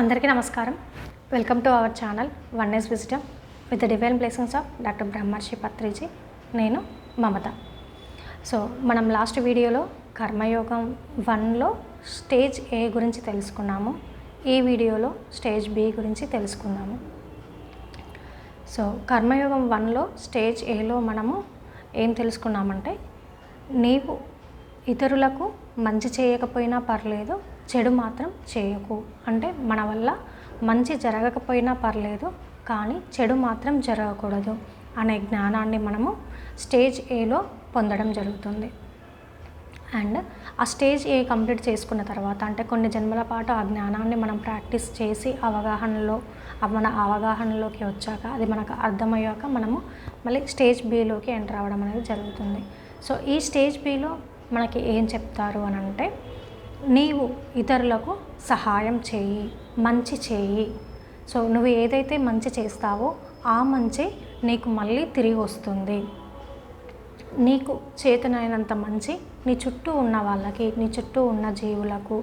అందరికీ నమస్కారం. Welcome to our channel oneness విజిటమ్ with the divine blessings of doctor బ్రహ్మర్షి పత్రిజీ. నేను మమత. సో మనం లాస్ట్ వీడియోలో కర్మయోగం 1లో స్టేజ్ ఏ గురించి తెలుసుకున్నాము. ఈ వీడియోలో స్టేజ్ బి గురించి తెలుసుకుందాము. సో కర్మయోగం 1లో స్టేజ్ ఏలో మనము ఏం తెలుసుకున్నామంటే, నీవు ఇతరులకు మంచి చేయకపోయినా పర్లేదు, చెడు మాత్రం చేయకు. అంటే మన వల్ల మంచి జరగకపోయినా పర్లేదు, కానీ చెడు మాత్రం జరగకూడదు అనే జ్ఞానాన్ని మనము స్టేజ్ ఏలో పొందడం జరుగుతుంది. అండ్ ఆ స్టేజ్ ఏ కంప్లీట్ చేసుకున్న తర్వాత, అంటే కొన్ని జన్మల పాటు ఆ జ్ఞానాన్ని మనం ప్రాక్టీస్ చేసి మన అవగాహనలోకి వచ్చాక, అది మనకు అర్థమయ్యాక మనము మళ్ళీ స్టేజ్ బిలోకి ఎంటర్ అవ్వడం అనేది జరుగుతుంది. సో ఈ స్టేజ్ బిలో మనకి ఏం చెప్తారు అని అంటే, నీవు ఇతరులకు సహాయం చేయి, మంచి చేయి. సో నువ్వు ఏదైతే మంచి చేస్తావో ఆ మంచి నీకు మళ్ళీ తిరిగి వస్తుంది. నీకు చేతనైనంత మంచి నీ చుట్టూ ఉన్న వాళ్ళకి, నీ చుట్టూ ఉన్న జీవులకు,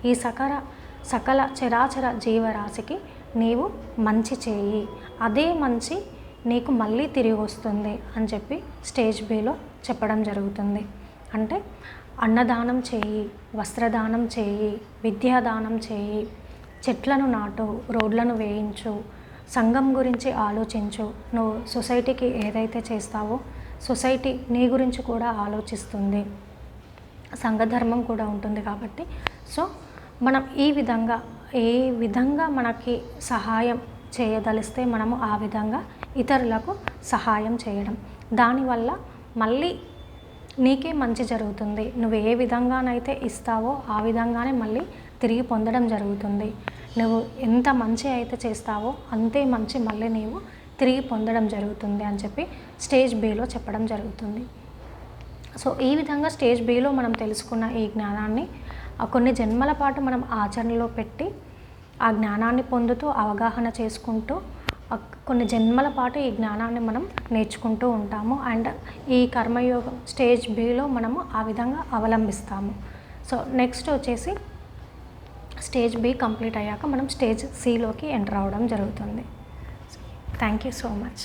ఈ సకల చరాచర జీవరాశికి నీవు మంచి చేయి. అదే మంచి నీకు మళ్ళీ తిరిగి వస్తుంది అని చెప్పి స్టేజ్ బిలో చెప్పడం జరుగుతుంది. అంటే అన్నదానం చేయి, వస్త్రదానం చేయి, విద్యాదానం చేయి, చెట్లను నాటు, రోడ్లను వేయించు, సంఘం గురించి ఆలోచించు. నువ్వు సొసైటీకి ఏదైతే చేస్తావో సొసైటీ నీ గురించి కూడా ఆలోచిస్తుంది, సంఘధర్మం కూడా ఉంటుంది. కాబట్టి సో మనం ఏ విధంగా మనకి సహాయం చేయదలిస్తే మనము ఆ విధంగా ఇతరులకు సహాయం చేయడం, దానివల్ల మళ్ళీ నీకే మంచి జరుగుతుంది. నువ్వు ఏ విధంగానైతే ఇస్తావో ఆ విధంగానే మళ్ళీ తిరిగి పొందడం జరుగుతుంది. నువ్వు ఎంత మంచి అయితే చేస్తావో అంతే మంచి మళ్ళీ నీవు తిరిగి పొందడం జరుగుతుంది అని చెప్పి స్టేజ్ బిలో చెప్పడం జరుగుతుంది. సో ఈ విధంగా స్టేజ్ బిలో మనం తెలుసుకున్న ఈ జ్ఞానాన్ని కొన్ని జన్మల పాటు మనం ఆచరణలో పెట్టి ఆ జ్ఞానాన్ని పొందుతూ అవగాహన చేసుకుంటూ కొన్ని జన్మల పాటు ఈ జ్ఞానాన్ని మనం నేర్చుకుంటూ ఉంటాము. అండ్ ఈ కర్మయోగం స్టేజ్ బిలో మనము ఆ విధంగా అవలంబిస్తాము. సో నెక్స్ట్ వచ్చేసి స్టేజ్ బి కంప్లీట్ అయ్యాక మనం స్టేజ్ సిలోకి ఎంటర్ అవ్వడం జరుగుతుంది. Thank you so much.